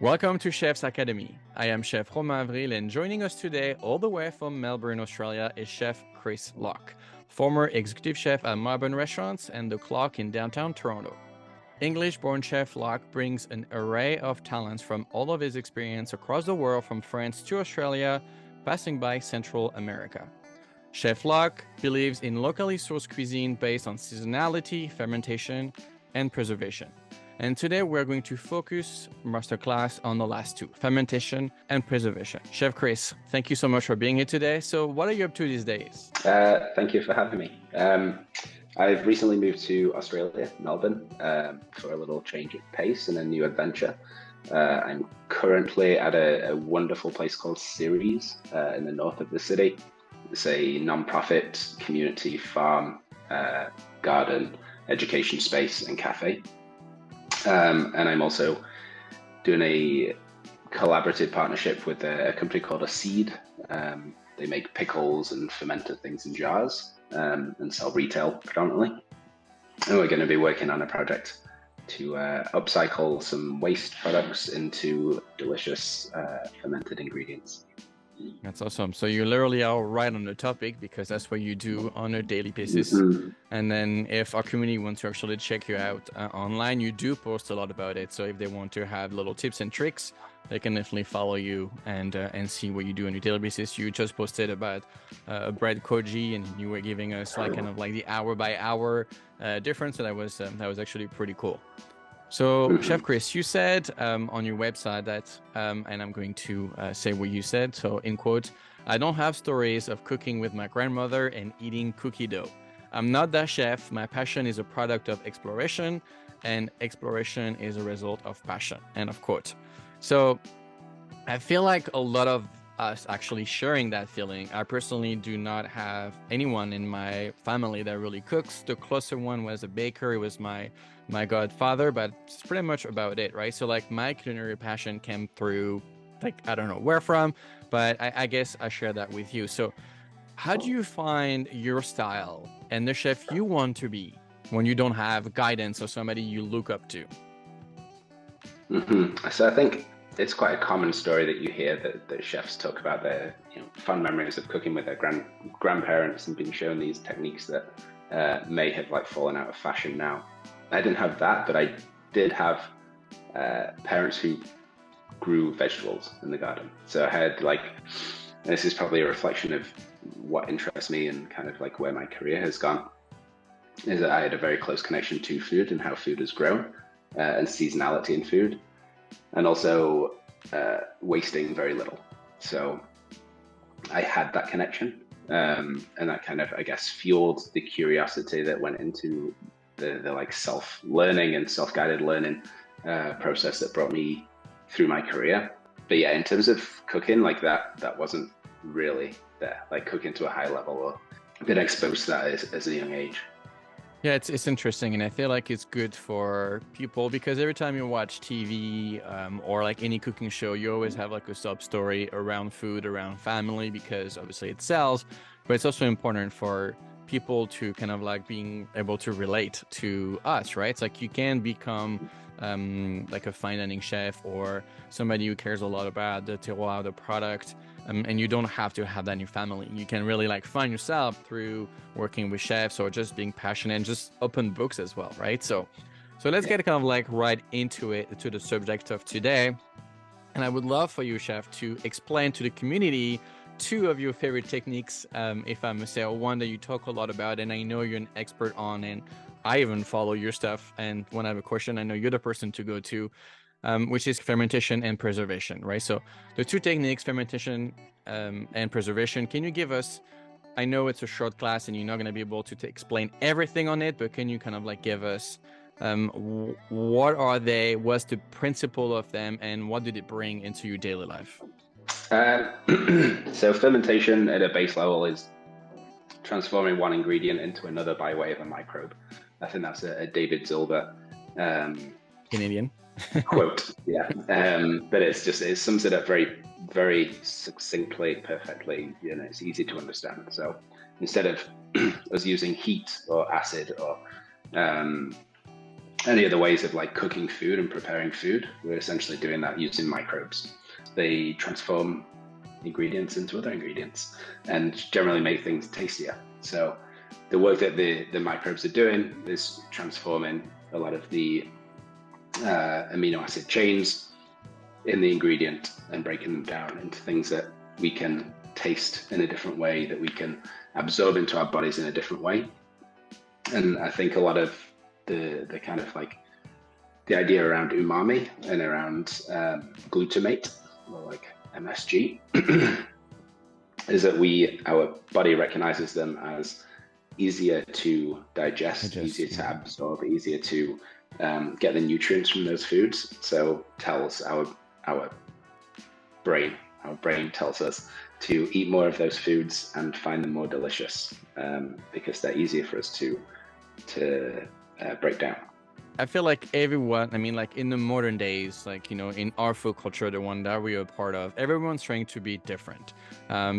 Welcome to Chef's Academy. I am Chef Romain Avril, and joining us today, all the way from Melbourne, Australia, is Chef Chris Locke, former executive chef at Melbourne restaurants and the Clock in downtown Toronto. English-born Chef Locke brings an array of talents from all of his experience across the world, from France to Australia, passing by Central America. Chef Locke believes in locally sourced cuisine based on seasonality, fermentation, and preservation. And today we're going to focus masterclass on the last two, fermentation and preservation. Chef Chris, thank you so much for being here today. So what are you up to these days? Thank you for having me. I've recently moved to Australia, Melbourne, for a little change of pace and a new adventure. I'm currently at a wonderful place called Ceres in the north of the city. It's a non-profit community farm, garden, education space and cafe. And I'm also doing a collaborative partnership with a company called A Seed. They make pickles and fermented things in jars and sell retail predominantly. And we're going to be working on a project to upcycle some waste products into delicious fermented ingredients. That's awesome. So you literally are right on the topic, because that's what you do on a daily basis. And then if our community wants to actually check you out online, you do post a lot about it. So if they want to have little tips and tricks, they can definitely follow you and see what you do on a daily basis. You just posted about a bread Koji, and you were giving us like kind of like the hour by hour difference. So that was actually pretty cool. So, Chef Chris, you said on your website that, and I'm going to say what you said, so in quote, "I don't have stories of cooking with my grandmother and eating cookie dough. I'm not that chef. My passion is a product of exploration, and exploration is a result of passion," end of quote. So I feel like a lot of us actually sharing that feeling. I personally do not have anyone in my family that really cooks. The closer one was a baker. It was my godfather, but it's pretty much about it, right? So like my culinary passion came through, like, I don't know where from, but I guess I share that with you. So how do you find your style and the chef you want to be when you don't have guidance or somebody you look up to? So I think it's quite a common story that you hear that chefs talk about their fond memories of cooking with their grandparents and being shown these techniques that may have like fallen out of fashion now. I didn't have that, but I did have parents who grew vegetables in the garden. So I had like, this is probably a reflection of what interests me and kind of like where my career has gone, is that I had a very close connection to food and how food has grown and seasonality in food, and also wasting very little. So I had that connection, and that kind of, I guess, fueled the curiosity that went into the like self-learning and self-guided learning process that brought me through my career. But yeah, in terms of cooking, like that wasn't really there, like cooking to a high level or been exposed to that as a young age. Yeah, it's interesting, and I feel like it's good for people because every time you watch TV or like any cooking show, you always have like a sub story around food, around family, because obviously it sells, but it's also important for people to kind of like being able to relate to us, right? It's like you can become like a fine dining chef or somebody who cares a lot about the terroir, the product, and you don't have to have that in your family. You can really like find yourself through working with chefs or just being passionate and just open books as well, right? So let's get kind of like right into it, to the subject of today. And I would love for you, chef, to explain to the community two of your favorite techniques, if I must say, or one that you talk a lot about and I know you're an expert on, and I even follow your stuff. And when I have a question, I know you're the person to go to, which is fermentation and preservation, right? So the two techniques, fermentation and preservation, can you give us, I know it's a short class and you're not going to be able to explain everything on it, but can you kind of like give us what are they, what's the principle of them, and what did it bring into your daily life? So fermentation at a base level is transforming one ingredient into another by way of a microbe. I think that's a David Zilber Canadian quote. Yeah, but it sums it up very, very succinctly, perfectly. It's easy to understand. So instead of us using heat or acid or any of the ways of like cooking food and preparing food, we're essentially doing that using microbes. They transform ingredients into other ingredients and generally make things tastier. So the work that the microbes are doing is transforming a lot of the amino acid chains in the ingredient and breaking them down into things that we can taste in a different way, that we can absorb into our bodies in a different way. And I think a lot of the kind of like the idea around umami and around glutamate, or like MSG, is that our body recognizes them as easier to digest, easier to absorb, easier to get the nutrients from those foods. So tells our brain tells us to eat more of those foods and find them more delicious, because they're easier for us to break down. I feel like everyone, I mean, like in the modern days, like, you know, in our food culture, the one that we are part of, everyone's trying to be different,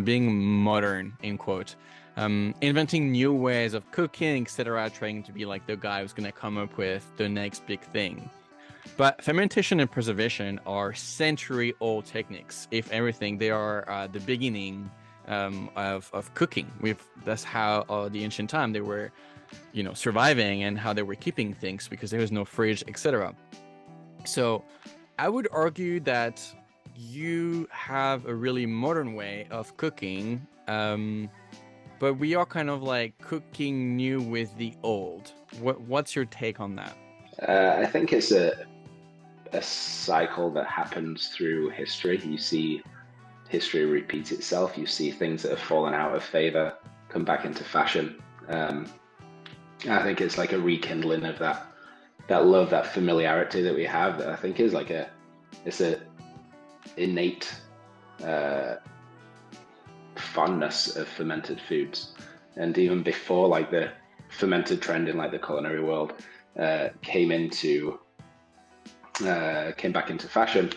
being modern, in quote, inventing new ways of cooking, etc., trying to be like the guy who's going to come up with the next big thing. But fermentation and preservation are century-old techniques. If everything, they are the beginning of cooking. That's how the ancient time they were, you know, surviving, and how they were keeping things, because there was no fridge, etc. So I would argue that you have a really modern way of cooking, but we are kind of like cooking new with the old. What's your take on that? I think it's a cycle that happens through history. You see history repeat itself. You see things that have fallen out of favor come back into fashion. I think it's like a rekindling of that love, that familiarity that we have, that I think is like it's a innate fondness of fermented foods. And even before like the fermented trend in like the culinary world came back into fashion,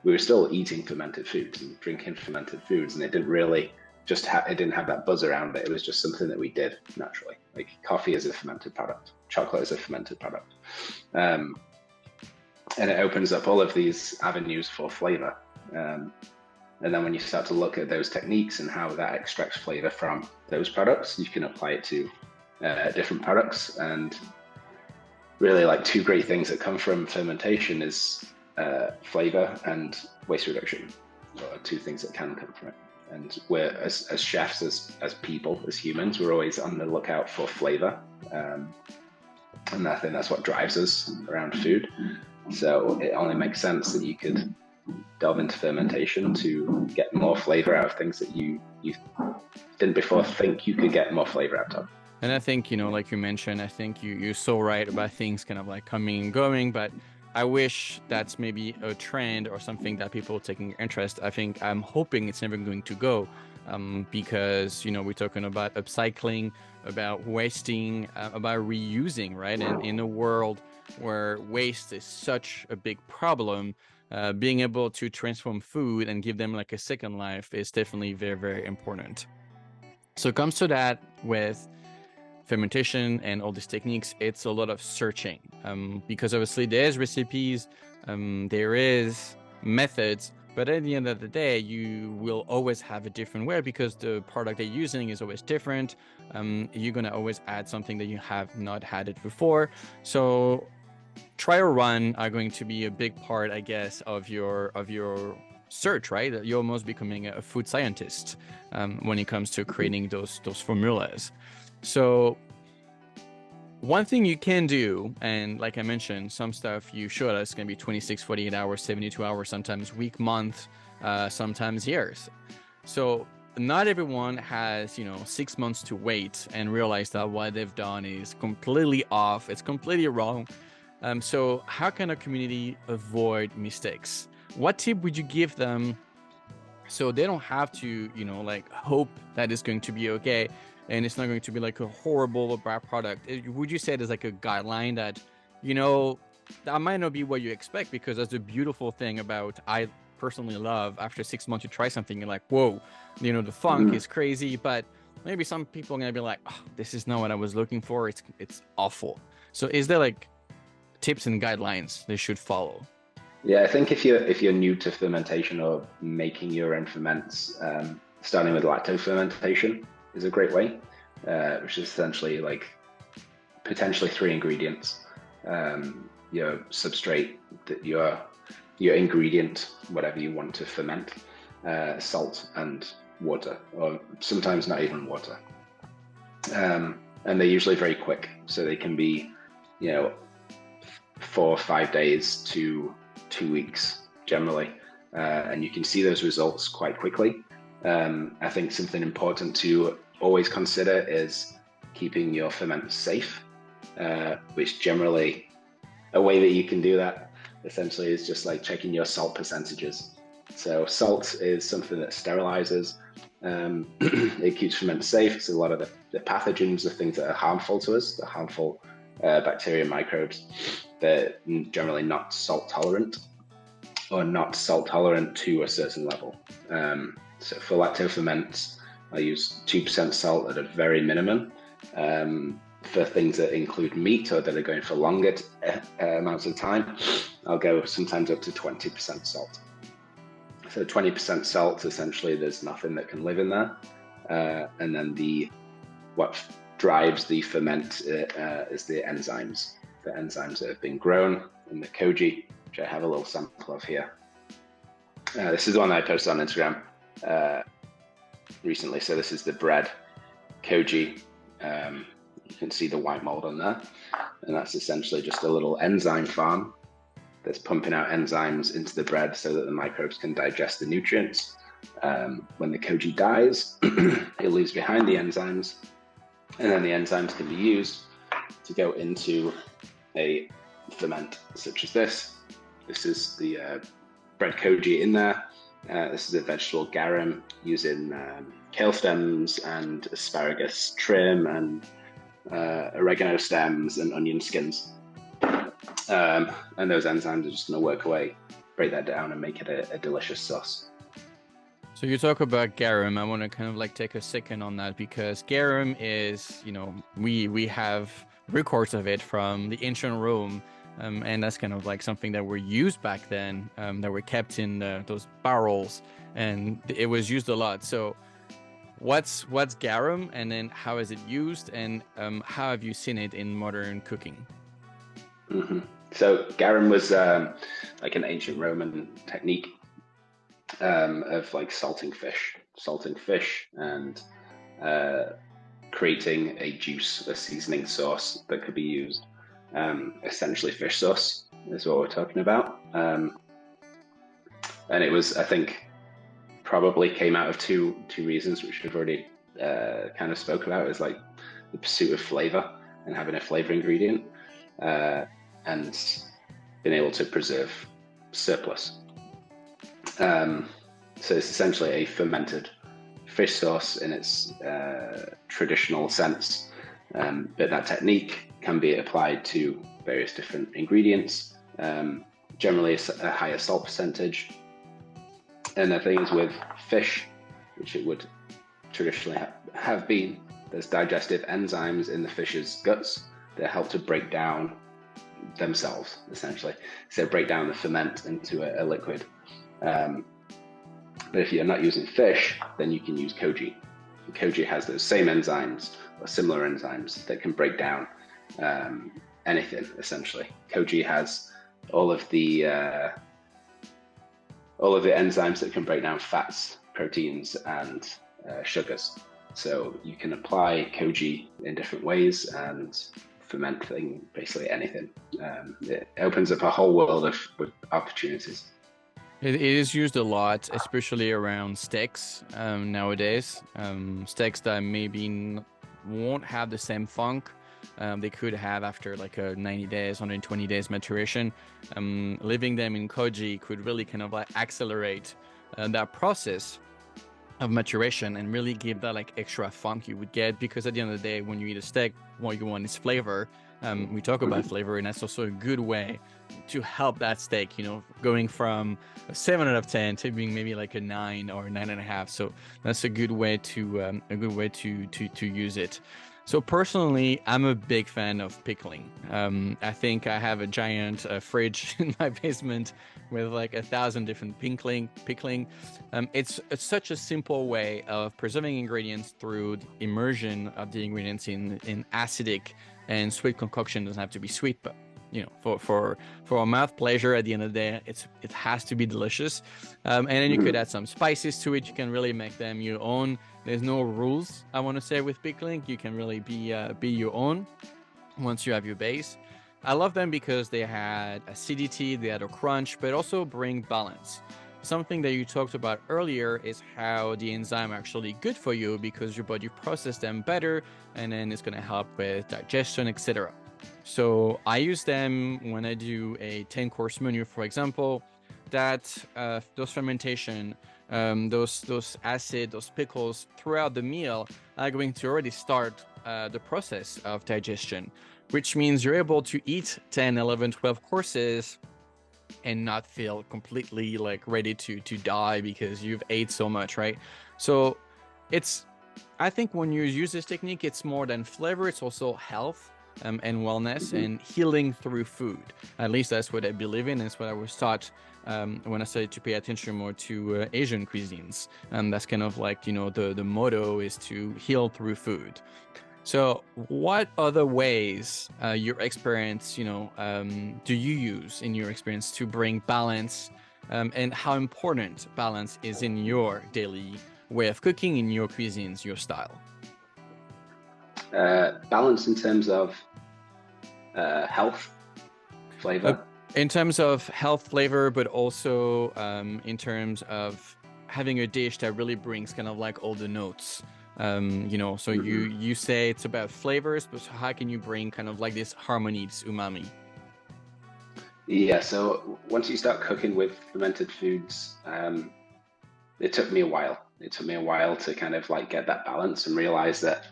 we were still eating fermented foods and drinking fermented foods, and it didn't really it didn't have that buzz around it. It was just something that we did naturally. Like coffee is a fermented product, chocolate is a fermented product, and it opens up all of these avenues for flavor. And then when you start to look at those techniques and how that extracts flavor from those products, you can apply it to different products. And really, like two great things that come from fermentation is flavor and waste reduction, or two things that can come from it. And we're, as chefs, as people, as humans, we're always on the lookout for flavor. And I think that's what drives us around food. So it only makes sense that you could delve into fermentation to get more flavor out of things that you didn't before think you could get more flavor out of. And I think, you know, like you mentioned, I think you're so right about things kind of like coming and going, but I wish that's maybe a trend or something that people are taking interest. I'm hoping it's never going to go, because, you know, we're talking about upcycling, about wasting, about reusing, right? And in a world where waste is such a big problem, being able to transform food and give them like a second life is definitely very, very important. So it comes to that with fermentation and all these techniques, it's a lot of searching, because obviously there's recipes, there is methods, but at the end of the day, you will always have a different way, because the product they're using is always different. You're gonna always add something that you have not had it before. So trial run are going to be a big part, I guess, of your search, right? You're almost becoming a food scientist when it comes to creating those formulas. So one thing you can do, and like I mentioned, some stuff you showed us can be 26, 48 hours, 72 hours, sometimes week, month, sometimes years. So not everyone has, you know, 6 months to wait and realize that what they've done is completely off. It's completely wrong. So how can a community avoid mistakes? What tip would you give them so they don't have to, you know, like hope that it's going to be okay and it's not going to be like a horrible or bad product? Would you say there's like a guideline that, you know, that might not be what you expect? Because that's the beautiful thing about, I personally love, after 6 months you try something, you're like, whoa, you know, the funk is crazy, but maybe some people are gonna be like, oh, this is not what I was looking for. It's awful. So is there like tips and guidelines they should follow? Yeah, I think if you're new to fermentation or making your own ferments, starting with lacto fermentation is a great way, which is essentially like potentially 3 ingredients: your substrate, that your ingredient, whatever you want to ferment, salt and water, or sometimes not even water. And they're usually very quick, so they can be, 4 or 5 days to 2 weeks generally, and you can see those results quite quickly. I think something important to always consider is keeping your ferment safe, which generally, a way that you can do that essentially is just like checking your salt percentages. So salt is something that sterilizes. It keeps ferment safe because a lot of the pathogens, the things that are harmful to us, the harmful bacteria, microbes, they're generally not salt tolerant, or not salt tolerant to a certain level. So for lacto ferments, I use 2% salt at a very minimum. For things that include meat or that are going for longer amounts of time, I'll go sometimes up to 20% salt. So 20% salt, essentially there's nothing that can live in there. And then what drives the ferment is the enzymes. The enzymes that have been grown in the Koji, which I have a little sample of here. This is the one I posted on Instagram recently. So this is the bread Koji. You can see the white mold on there. And that's essentially just a little enzyme farm that's pumping out enzymes into the bread so that the microbes can digest the nutrients. When the Koji dies, it leaves behind the enzymes, and then the enzymes can be used to go into a ferment such as this. This is the bread Koji in there. This is a vegetable garum using kale stems and asparagus trim and oregano stems and onion skins. And those enzymes are just going to work away, break that down and make it a delicious sauce. So you talk about garum. I want to kind of like take a second on that, because garum is, we have records of it from the ancient Rome, and that's kind of like something that were used back then, that were kept in those barrels, and it was used a lot. So what's garum, and then how is it used, and how have you seen it in modern cooking? Mm-hmm. So garum was like an ancient Roman technique of like salting fish and creating a juice, a seasoning sauce that could be used. Essentially fish sauce is what we're talking about. And it was, I think, probably came out of two reasons, which we've already kind of spoke about, is like the pursuit of flavor and having a flavor ingredient, and being able to preserve surplus. So it's essentially a fermented fish sauce in its traditional sense, but that technique can be applied to various different ingredients, generally a higher salt percentage. And the thing is with fish, which it would traditionally have been, there's digestive enzymes in the fish's guts that help to break down themselves, essentially. So break down the ferment into a liquid. But if you're not using fish, then you can use Koji. Koji has those same enzymes or similar enzymes that can break down anything, essentially. Koji has all of the enzymes that can break down fats, proteins, and sugars. So you can apply Koji in different ways and fermenting basically anything. It opens up a whole world of opportunities. It is used a lot, especially around steaks nowadays. Steaks that maybe won't have the same funk they could have after like a 90 days, 120 days maturation. Leaving them in Koji could really kind of like accelerate that process of maturation and really give that like extra funk you would get, because at the end of the day, when you eat a steak, what you want is flavor. We talk about flavor, and that's also a good way to help that steak, going from a 7 out of 10 to being maybe like a 9 or 9.5. So that's a good way to use it. So personally, I'm a big fan of pickling. I think I have a giant fridge in my basement with like 1,000 different pickling. It's such a simple way of preserving ingredients through the immersion of the ingredients in acidic and sweet concoction. It doesn't have to be sweet, but you know, for a mouth pleasure at the end of the day, it has to be delicious. And then you could add some spices to it. You can really make them your own. There's no rules, I want to say, with pickling. You can really be your own once you have your base. I love them because they had acidity, they had a crunch, but also bring balance. Something that you talked about earlier is how the enzyme are actually good for you because your body processes them better, and then it's going to help with digestion, etc. So I use them when I do a 10-course menu, for example. That those fermentation, those acid, those pickles throughout the meal are going to already start the process of digestion, which means you're able to eat 10, 11, 12 courses and not feel completely like ready to die because you've ate so much, right? So I think when you use this technique, it's more than flavor, it's also health. And wellness and healing through food. At least that's what I believe in. It's what I was taught when I started to pay attention more to Asian cuisines. And that's kind of like, you know, the motto is to heal through food. So what other ways your experience, you know, do you use in your experience to bring balance and how important balance is in your daily way of cooking, in your cuisines, your style? Balance in terms of health, flavor. In terms of health, flavor, but also in terms of having a dish that really brings kind of like all the notes. You know, so you say it's about flavors, but how can you bring kind of like this harmony, this umami? Yeah, so once you start cooking with fermented foods, it took me a while. It took me a while to kind of like get that balance and realize that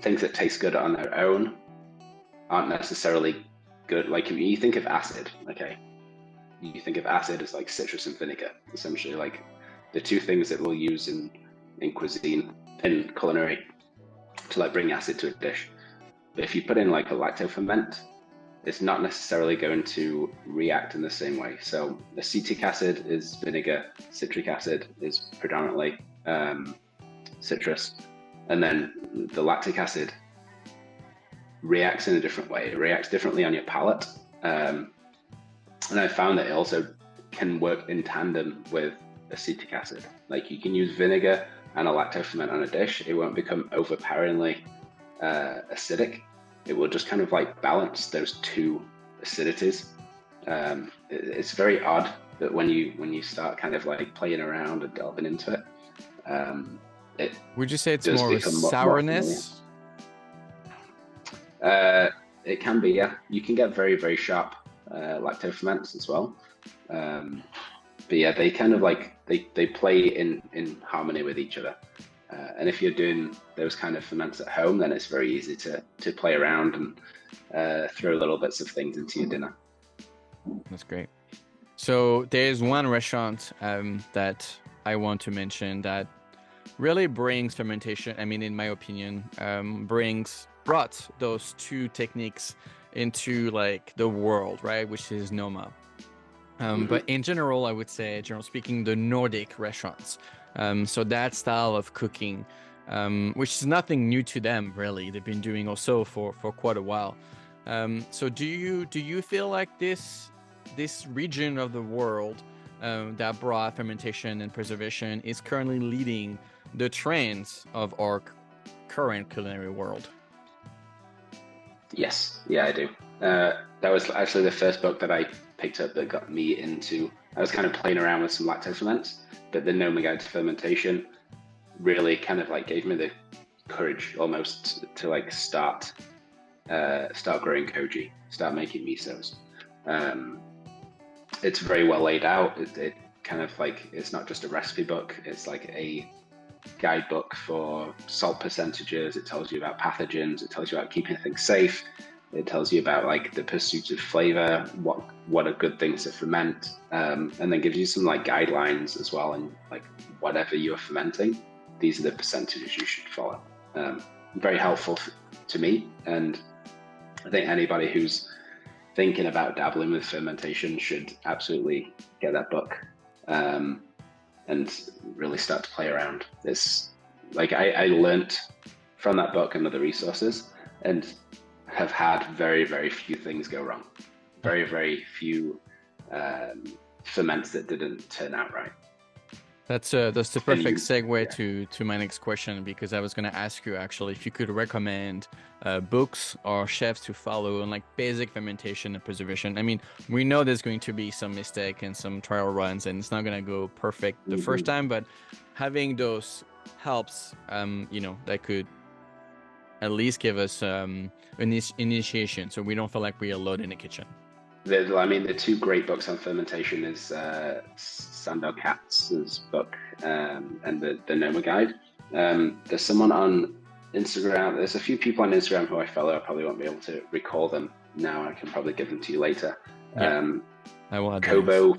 things that taste good on their own aren't necessarily good. Like if you think of acid, okay, you think of acid as like citrus and vinegar, essentially like the two things that we'll use in cuisine, in culinary, to like bring acid to a dish. But if you put in like a lacto ferment, it's not necessarily going to react in the same way. So acetic acid is vinegar, citric acid is predominantly citrus, and then the lactic acid reacts in a different way. It reacts differently on your palate. And I found that it also can work in tandem with acetic acid. Like you can use vinegar and a lacto ferment on a dish. It won't become overpoweringly acidic. It will just kind of like balance those two acidities. It's very odd that when you start kind of like playing around and delving into it, would you say it's more of a sourness? It can be, yeah. You can get very, very sharp lacto ferments as well. But yeah, they kind of like they play in harmony with each other. And if you're doing those kind of ferments at home, then it's very easy to play around and throw little bits of things into your dinner. That's great. So there's one restaurant that I want to mention that really brings fermentation. I mean, in my opinion, brought those two techniques into like the world, right? Which is Noma. But in general, I would say, generally speaking, the Nordic restaurants. So that style of cooking, which is nothing new to them, really. They've been doing also for quite a while. So do you feel like this region of the world that brought fermentation and preservation is currently leading the trends of our current culinary world? Yes, yeah, I do. That was actually the first book that I picked up that got me into. I was kind of playing around with some lacto ferments, but the Noma Guide to Fermentation really kind of like gave me the courage almost to like start growing Koji, start making misos. It's very well laid out. It kind of like, it's not just a recipe book, it's like a guidebook for salt percentages. It tells you about pathogens, it tells you about keeping things safe, it tells you about like the pursuit of flavor, what are good things to ferment, and then gives you some like guidelines as well. And like whatever you're fermenting, these are the percentages you should follow. very helpful to me. And I think anybody who's thinking about dabbling with fermentation should absolutely get that book and really start to play around. It's like I learnt from that book and other resources, and have had very, very few things go wrong. Very, very few ferments that didn't turn out right. That's the perfect segue to my next question, because I was going to ask you actually if you could recommend books or chefs to follow on like basic fermentation and preservation. I mean, we know there's going to be some mistake and some trial runs, and it's not going to go perfect the first time, but having those helps, you know, that could at least give us an initiation, so we don't feel like we're alone in the kitchen. I mean, the two great books on fermentation is Sandor Katz's book and the Noma guide. There's someone on Instagram. There's a few people on Instagram who I follow. I probably won't be able to recall them now. I can probably give them to you later. Yeah, I will. Kobo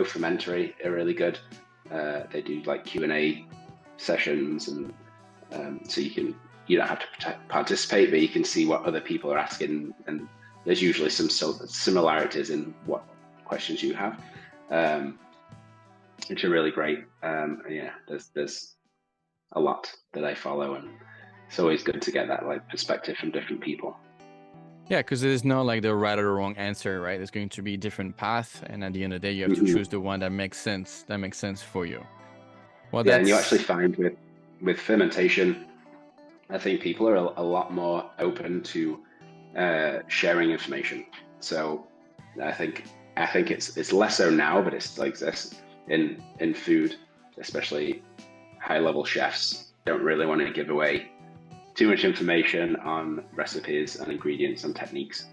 Fermentary are really good. They do like Q&A sessions, and so you don't have to participate, but you can see what other people are asking, and there's usually some similarities in what questions you have, which are really great. Yeah, there's a lot that I follow, and it's always good to get that like perspective from different people. Yeah, because there's no like the right or the wrong answer, right? There's going to be different paths, and at the end of the day, you have to choose the one that makes sense. That makes sense for you. Well, yeah, and you actually find with fermentation, I think people are a lot more open to sharing information. So I think it's less so now, but it still exists in food, especially high level chefs don't really want to give away too much information on recipes and ingredients and techniques.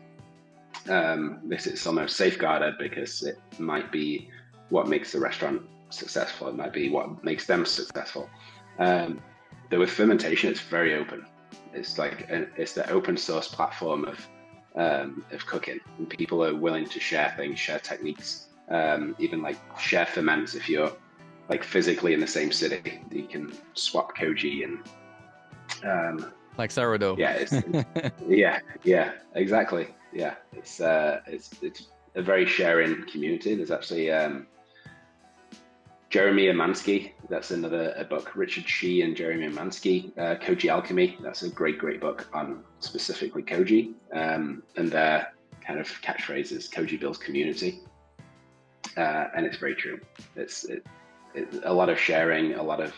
This is almost safeguarded because it might be what makes the restaurant successful. It might be what makes them successful. But with fermentation, it's very open. It's like it's the open source platform of cooking, and people are willing to share things, share techniques, even like share ferments. If you're like physically in the same city, you can swap Koji and like sourdough. Yeah, yeah, exactly. Yeah, it's a very sharing community. There's actually Jeremy Urmansky, that's a book. Richard Shih and Jeremy Urmansky, Koji Alchemy. That's a great book on specifically Koji, and their kind of catchphrase is Koji builds community, and it's very true. It's a lot of sharing, a lot of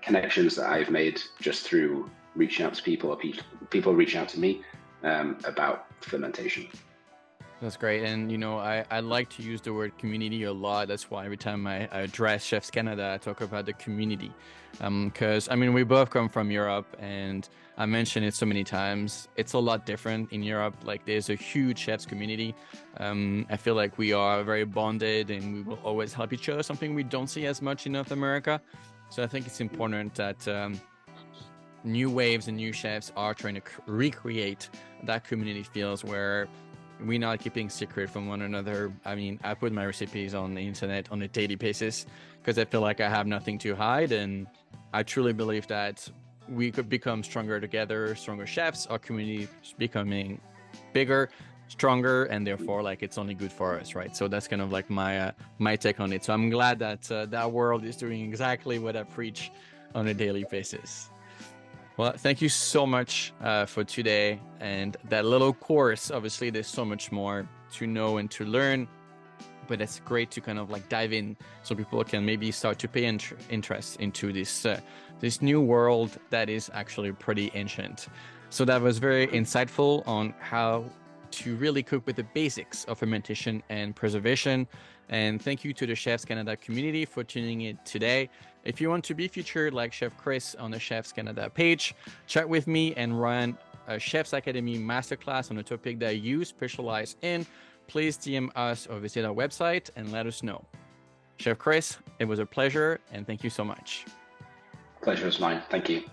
connections that I've made just through reaching out to people, or people reaching out to me about fermentation. That's great. And, you know, I like to use the word community a lot. That's why every time I address Chefs Canada, I talk about the community. Because, I mean, we both come from Europe, and I mentioned it so many times. It's a lot different in Europe. Like, there's a huge chefs community. I feel like we are very bonded, and we will always help each other, something we don't see as much in North America. So I think it's important that new waves and new chefs are trying to recreate that community feels where we're not keeping secret from one another. I mean, I put my recipes on the internet on a daily basis because I feel like I have nothing to hide. And I truly believe that we could become stronger together, stronger chefs, our community is becoming bigger, stronger, and therefore like it's only good for us, right? So that's kind of like my take on it. So I'm glad that that world is doing exactly what I preach on a daily basis. Well, thank you so much for today and that little course. Obviously, there's so much more to know and to learn, but it's great to kind of like dive in so people can maybe start to pay interest into this new world that is actually pretty ancient. So that was very insightful on how to really cook with the basics of fermentation and preservation. And thank you to the Chefs Canada community for tuning in today. If you want to be featured like Chef Chris on the Chefs Canada page, chat with me and run a Chefs Academy masterclass on a topic that you specialize in. Please DM us or visit our website and let us know. Chef Chris, it was a pleasure, and thank you so much. Pleasure was mine. Thank you.